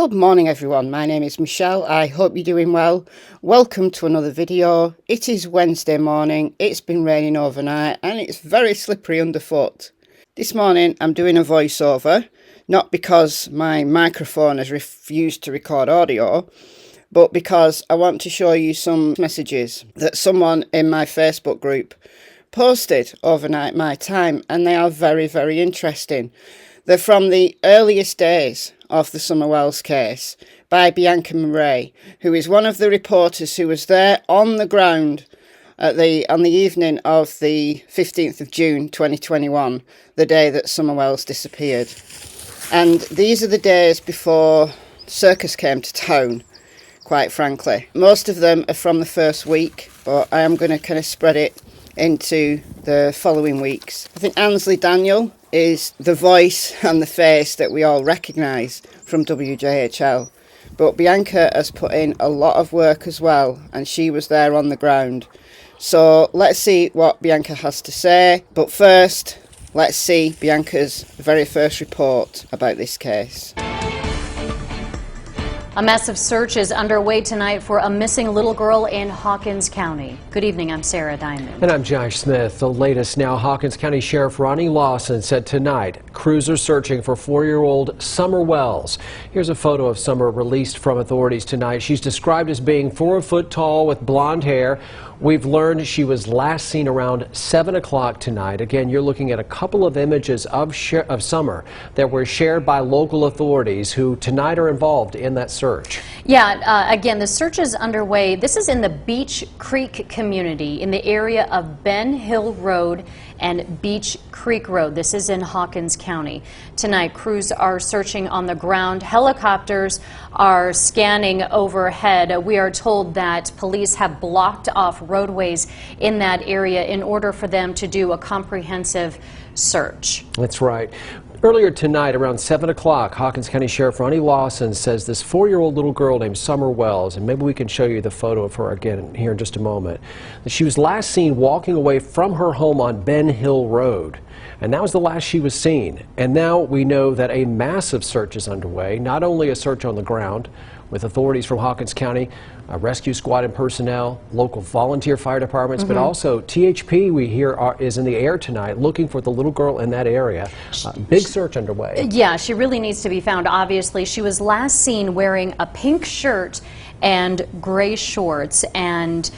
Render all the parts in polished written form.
Good morning everyone, my name is Michelle, I hope you're doing well. Welcome to another video. It is Wednesday morning, it's been raining overnight and it's very slippery underfoot. This morning I'm doing a voiceover, not because my microphone has refused to record audio, but because I want to show you some messages that someone in my Facebook group posted overnight my time, and they are very, very interesting. They're from the earliest days of the Summer Wells case by Bianca Murray, who is one of the reporters who was there on the ground on the evening of the 15th of June 2021, the day that Summer Wells disappeared. And these are the days before circus came to town, quite frankly. Most of them are from the first week, but I am going to kind of spread it into the following weeks. I think Ansley Daniel is the voice and the face that we all recognise from WJHL. But Bianca has put in a lot of work as well, and she was there on the ground. So let's see what Bianca has to say. But first, let's see Bianca's very first report about this case. A massive search is underway tonight for a missing little girl in Hawkins County. Good evening, I'm Sarah Diamond. And I'm Josh Smith. The latest now, Hawkins County Sheriff Ronnie Lawson said tonight crews are searching for 4-year-old Summer Wells. Here's a photo of Summer released from authorities tonight. She's described as being 4 foot tall with blonde hair. We've learned she was last seen around 7 o'clock tonight. Again, you're looking at a couple of images of Summer that were shared by local authorities who tonight are involved in that search. Yeah, again, the search is underway. This is in the Beach Creek community in the area of Ben Hill Road and Beach Creek Road. This is in Hawkins County. Tonight, crews are searching on the ground. Helicopters are scanning overhead. We are told that police have blocked off roadways in that area in order for them to do a comprehensive search. That's right. Earlier tonight, around 7 o'clock, Hawkins County Sheriff Ronnie Lawson says this 4-year-old little girl named Summer Wells, and maybe we can show you the photo of her again here in just a moment, that she was last seen walking away from her home on Ben Hill Road. And that was the last she was seen. And now we know that a massive search is underway, not only a search on the ground, with authorities from Hawkins County, a rescue squad and personnel, local volunteer fire departments, but also THP we hear is in the air tonight looking for the little girl in that area. Big search underway. Yeah, she really needs to be found, obviously. She was last seen wearing a pink shirt and gray shorts, and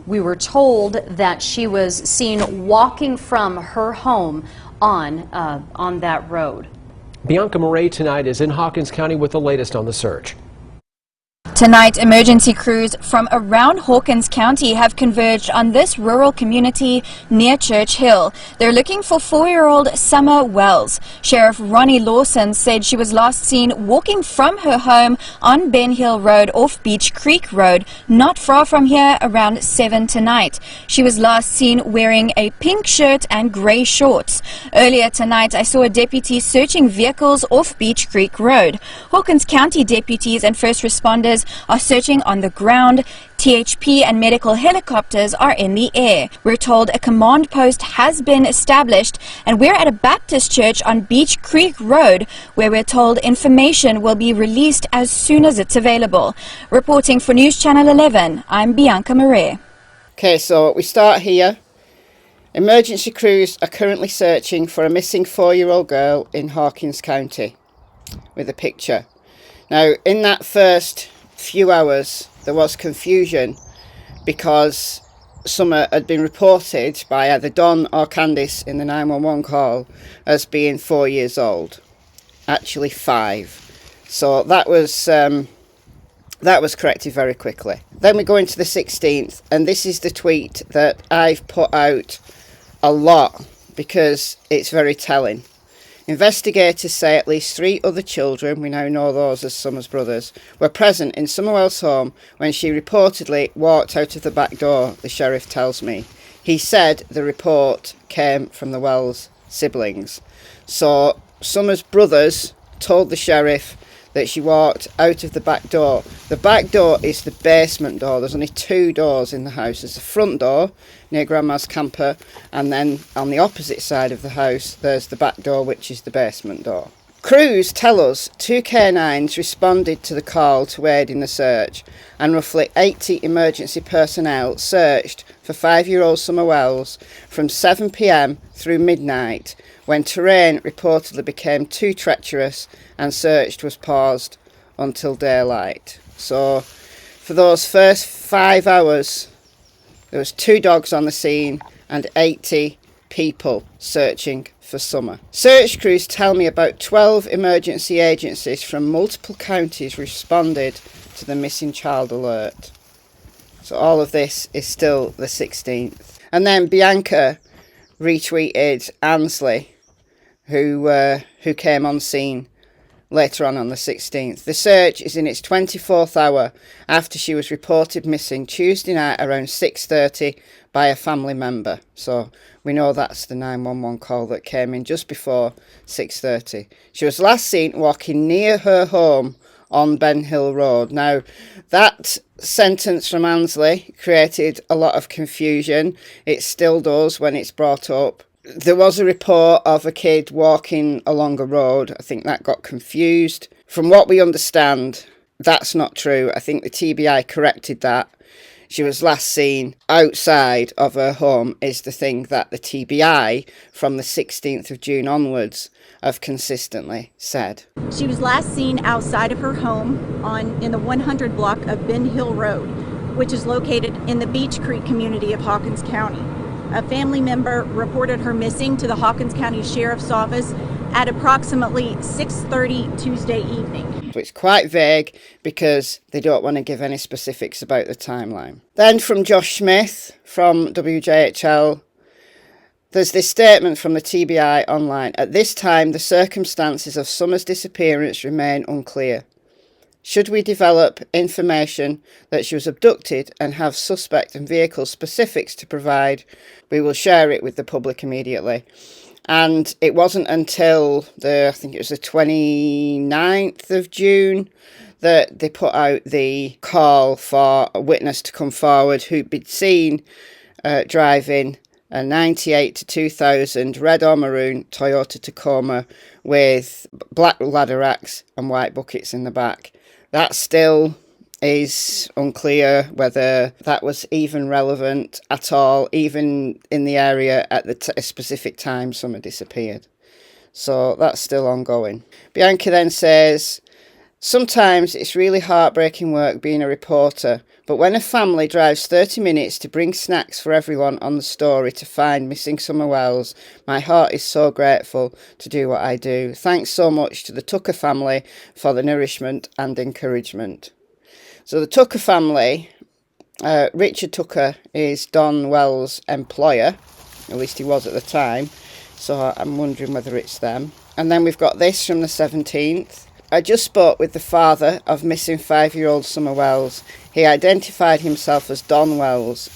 we were told that she was seen walking from her home on that road. Bianca Murray tonight is in Hawkins County with the latest on the search. Tonight, emergency crews from around Hawkins County have converged on this rural community near Church Hill. They're looking for 4-year-old Summer Wells. Sheriff Ronnie Lawson said she was last seen walking from her home on Ben Hill Road off Beach Creek Road, not far from here, around 7 tonight. She was last seen wearing a pink shirt and grey shorts. Earlier tonight, I saw a deputy searching vehicles off Beach Creek Road. Hawkins County deputies and first responders are searching on the ground. THP and medical helicopters are in the air. We're told a command post has been established, and we're at a Baptist church on Beach Creek Road, where we're told information will be released as soon as it's available. Reporting for News Channel 11, I'm Bianca Murray. Okay, so we start here. Emergency crews are currently searching for a missing 4-year-old girl in Hawkins County, with a picture. Now, in that first few hours there was confusion because Summer had been reported by either Don or Candice in the 911 call as being 4 years old, actually 5. So that was corrected very quickly. Then we go into the 16th, and this is the tweet that I've put out a lot because it's very telling. Investigators say at least 3 other children, we now know those as Summer's brothers, were present in Summer Wells' home when she reportedly walked out of the back door, the sheriff tells me. He said the report came from the Wells siblings. So Summer's brothers told the sheriff that she walked out of the back door. The back door is the basement door. There's only 2 doors in the house. There's the front door near Grandma's camper, and then on the opposite side of the house there's the back door, which is the basement door. Crews tell us 2 canines responded to the call to aid in the search, and roughly 80 emergency personnel searched for 5-year-old Summer Wells from 7 p.m. through midnight, when terrain reportedly became too treacherous and search was paused until daylight. So for those first 5 hours, there was 2 dogs on the scene and 80 people searching for Summer. Search crews tell me about 12 emergency agencies from multiple counties responded to the missing child alert. So all of this is still the 16th. And then Bianca retweeted Ansley, who came on scene later on the 16th. The search is in its 24th hour after she was reported missing Tuesday night around 6:30 by a family member. So we know that's the 911 call that came in just before 6:30. She was last seen walking near her home on Ben Hill Road. Now, that sentence from Ansley created a lot of confusion. It still does when it's brought up. There was a report of a kid walking along a road. I think that got confused. From what we understand, that's not true. I think the TBI corrected that. She was last seen outside of her home is the thing that the TBI from the 16th of June onwards have consistently said. She was last seen outside of her home in the 100 block of Ben Hill Road, which is located in the Beach Creek community of Hawkins County. A family member reported her missing to the Hawkins County Sheriff's Office at approximately 6:30 Tuesday evening. So it's quite vague because they don't want to give any specifics about the timeline. Then from Josh Smith from WJHL, there's this statement from the TBI online. At this time, the circumstances of Summer's disappearance remain unclear. Should we develop information that she was abducted and have suspect and vehicle specifics to provide, we will share it with the public immediately. And it wasn't until I think it was the 29th of June that they put out the call for a witness to come forward who'd been seen driving a 98 to 2000 red or maroon Toyota Tacoma with black ladder racks and white buckets in the back. That still is unclear whether that was even relevant at all, even in the area at a specific time Summer disappeared. So that's still ongoing. Bianca then says, sometimes it's really heartbreaking work being a reporter, but when a family drives 30 minutes to bring snacks for everyone on the story to find missing Summer Wells, my heart is so grateful to do what I do. Thanks so much to the Tucker family for the nourishment and encouragement. So the Tucker family, Richard Tucker is Don Wells' employer, at least he was at the time, so I'm wondering whether it's them. And then we've got this from the 17th. I just spoke with the father of missing 5-year-old Summer Wells. He identified himself as Don Wells.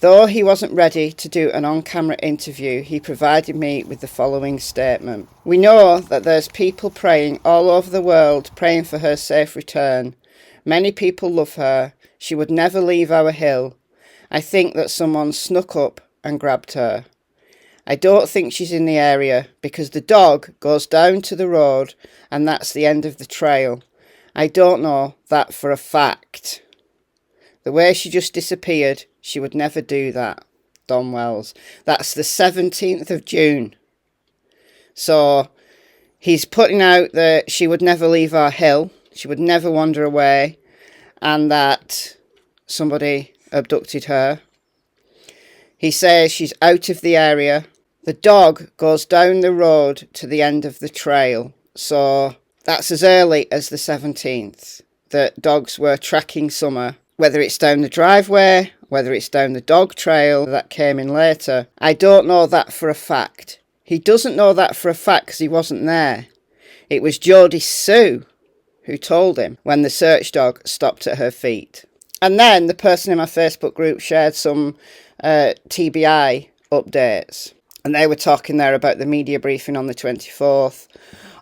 Though he wasn't ready to do an on-camera interview, he provided me with the following statement. We know that there's people praying all over the world, praying for her safe return. Many people love her. She would never leave our hill. I think that someone snuck up and grabbed her. I don't think she's in the area because the dog goes down to the road and that's the end of the trail. I don't know that for a fact. The way she just disappeared, she would never do that. Don Wells. That's the 17th of June. So he's putting out that she would never leave our hill. She would never wander away, and that somebody abducted her. He says she's out of the area. The dog goes down the road to the end of the trail. So that's as early as the 17th that dogs were tracking Summer, whether it's down the driveway, whether it's down the dog trail that came in later. I don't know that for a fact. He doesn't know that for a fact because he wasn't there. It was Jodie Sue who told him when the search dog stopped at her feet. And then the person in my Facebook group shared some TBI updates. And they were talking there about the media briefing on the 24th.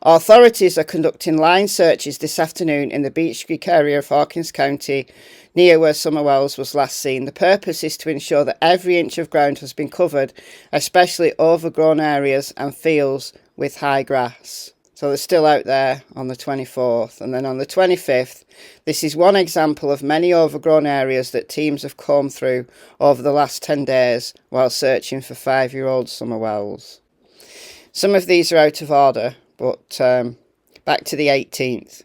Authorities are conducting line searches this afternoon in the Beach Creek area of Hawkins County, near where Summer Wells was last seen. The purpose is to ensure that every inch of ground has been covered, especially overgrown areas and fields with high grass. So they're still out there on the 24th. And then on the 25th, this is one example of many overgrown areas that teams have combed through over the last 10 days while searching for 5-year-old summer wells. Some of these are out of order, but back to the 18th.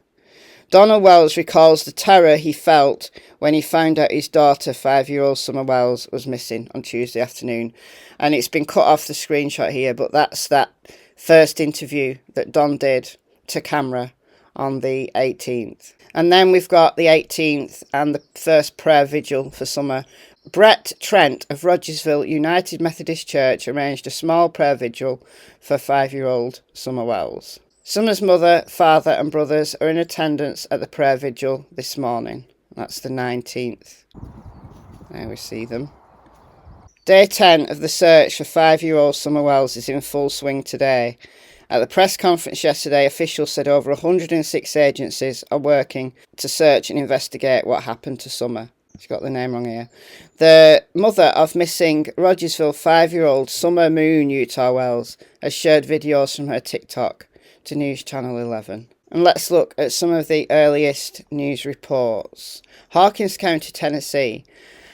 Donald Wells recalls the terror he felt when he found out his daughter, 5-year-old Summer Wells, was missing on Tuesday afternoon. And it's been cut off the screenshot here, but that's that first interview that Don did to camera on the 18th. And then we've got the 18th and the first prayer vigil for Summer. Brett Trent of Rogersville United Methodist Church arranged a small prayer vigil for 5-year-old Summer Wells. Summer's mother, father and brothers are in attendance at the prayer vigil this morning. That's the 19th. There we see them. Day 10 of the search for 5-year-old Summer Wells is in full swing today. At the press conference yesterday, officials said over 106 agencies are working to search and investigate what happened to Summer. She's got the name wrong here. The mother of missing Rogersville 5-year-old Summer Moon Utah Wells has shared videos from her TikTok to News Channel 11. And let's look at some of the earliest news reports. Hawkins County, Tennessee.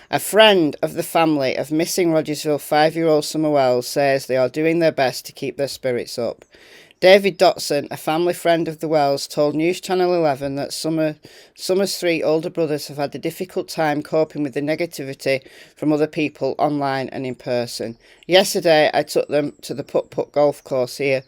A friend of the family of missing Rogersville 5-year-old Summer Wells says they are doing their best to keep their spirits up. David Dotson, a family friend of the Wells, told News Channel 11 that Summer's 3 older brothers have had a difficult time coping with the negativity from other people online and in person. Yesterday, I took them to the Putt-Putt golf course here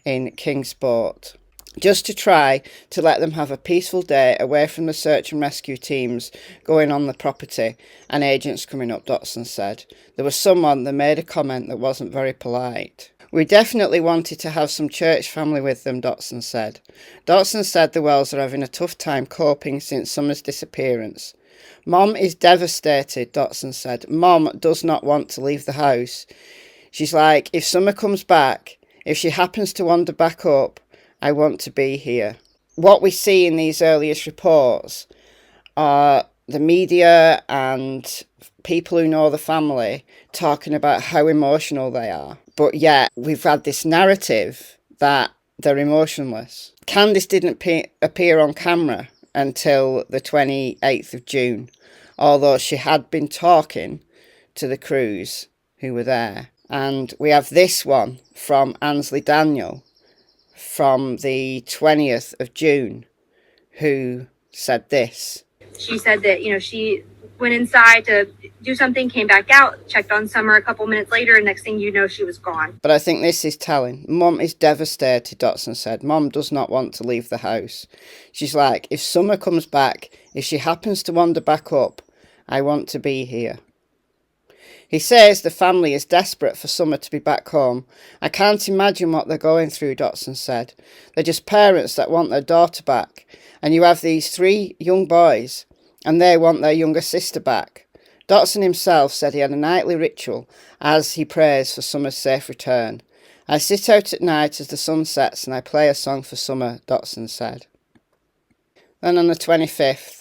in Kingsport, just to try to let them have a peaceful day away from the search and rescue teams going on the property and agents coming up, Dotson said. There was someone that made a comment that wasn't very polite. We definitely wanted to have some church family with them, Dotson said. Dotson said the Wells are having a tough time coping since Summer's disappearance. Mom is devastated, Dotson said. Mom does not want to leave the house. She's like, if Summer comes back, if she happens to wander back up, I want to be here. What we see in these earliest reports are the media and people who know the family talking about how emotional they are. But yet, we've had this narrative that they're emotionless. Candice didn't appear on camera until the 28th of June, although she had been talking to the crews who were there. And we have this one from Ansley Daniel from the 20th of June, who said this. She said that, she went inside to do something, came back out, checked on Summer a couple minutes later, and next thing you know, she was gone. But I think this is telling. Mum is devastated, Dotson said. Mum does not want to leave the house. She's like, if Summer comes back, if she happens to wander back up, I want to be here. He says the family is desperate for Summer to be back home. I can't imagine what they're going through, Dotson said. They're just parents that want their daughter back. And you have these 3 young boys, and they want their younger sister back. Dotson himself said he had a nightly ritual as he prays for Summer's safe return. I sit out at night as the sun sets and I play a song for Summer, Dotson said. Then on the 25th,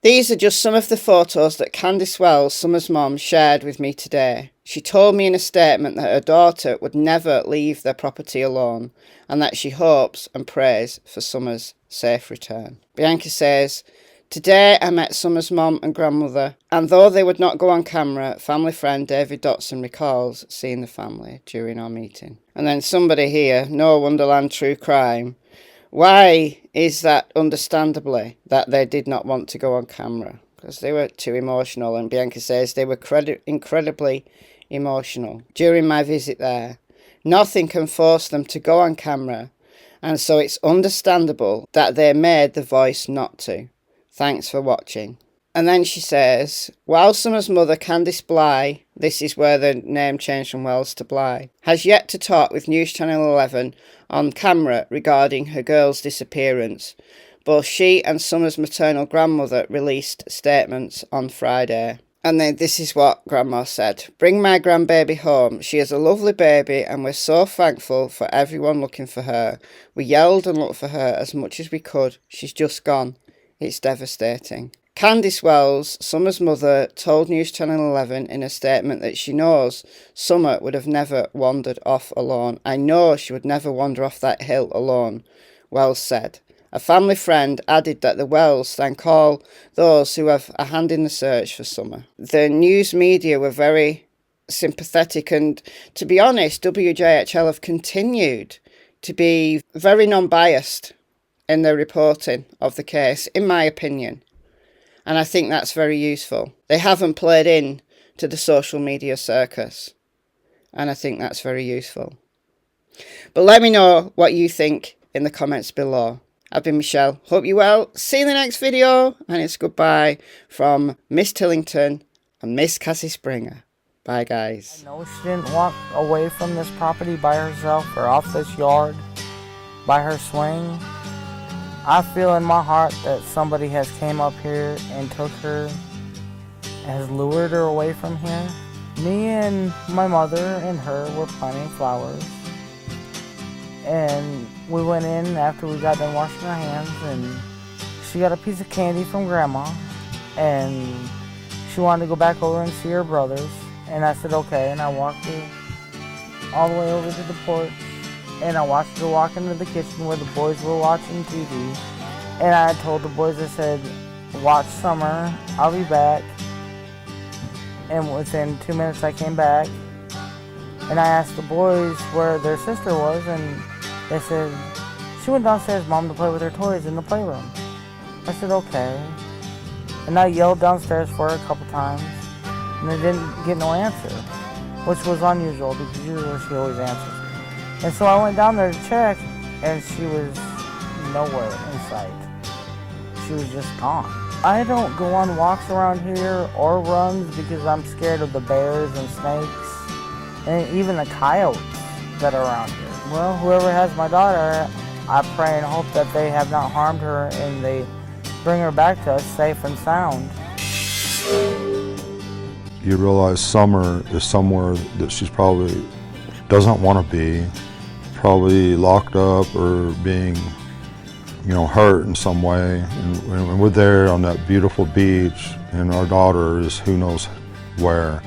these are just some of the photos that Candice Wells, Summer's mom, shared with me today. She told me in a statement that her daughter would never leave their property alone and that she hopes and prays for Summer's safe return. Bianca says, today I met Summer's mom and grandmother, and though they would not go on camera, family friend David Dotson recalls seeing the family during our meeting. And then somebody here, No Wonderland True Crime, why is that understandably that they did not want to go on camera? Because they were too emotional, and Bianca says they were incredibly emotional during my visit there. Nothing can force them to go on camera, and so it's understandable that they made the voice not to. Thanks for watching. And then she says, while Summer's mother, Candice Bly, this is where the name changed from Wells to Bly, has yet to talk with News Channel 11 on camera regarding her girl's disappearance. Both she and Summer's maternal grandmother released statements on Friday. And then this is what Grandma said. Bring my grandbaby home. She is a lovely baby and we're so thankful for everyone looking for her. We yelled and looked for her as much as we could. She's just gone. It's devastating. Candice Wells, Summer's mother, told News Channel 11 in a statement that she knows Summer would have never wandered off alone. I know she would never wander off that hill alone, Wells said. A family friend added that the Wells thank all those who have a hand in the search for Summer. The news media were very sympathetic, and to be honest, WJHL have continued to be very non-biased in their reporting of the case, in my opinion. And I think that's very useful. They haven't played in to the social media circus, and I think that's very useful. But let me know what you think in the comments below. I've been Michelle. Hope you're well. See you in the next video. And it's goodbye from Miss Tillington and Miss Cassie Springer. Bye, guys. I know she didn't walk away from this property by herself or off this yard by her swing. I feel in my heart that somebody has came up here and took her, has lured her away from here. Me and my mother and her were planting flowers. And we went in after we got done washing our hands, and she got a piece of candy from Grandma, and she wanted to go back over and see her brothers, and I said okay, and I walked her all the way over to the porch, and I watched her walk into the kitchen where the boys were watching TV, and I told the boys, I said, watch Summer, I'll be back, and within 2 minutes I came back, and I asked the boys where their sister was, and they said, she went downstairs, Mom, to play with her toys in the playroom. I said, okay. And I yelled downstairs for her a couple times, and I didn't get no answer, which was unusual because usually she always answers me. And so I went down there to check, and she was nowhere in sight. She was just gone. I don't go on walks around here or runs because I'm scared of the bears and snakes, and even the coyotes that are around here. Well, whoever has my daughter, I pray and hope that they have not harmed her and they bring her back to us safe and sound. You realize Summer is somewhere that she's probably doesn't want to be, probably locked up or being, hurt in some way. And we're there on that beautiful beach, and our daughter is who knows where.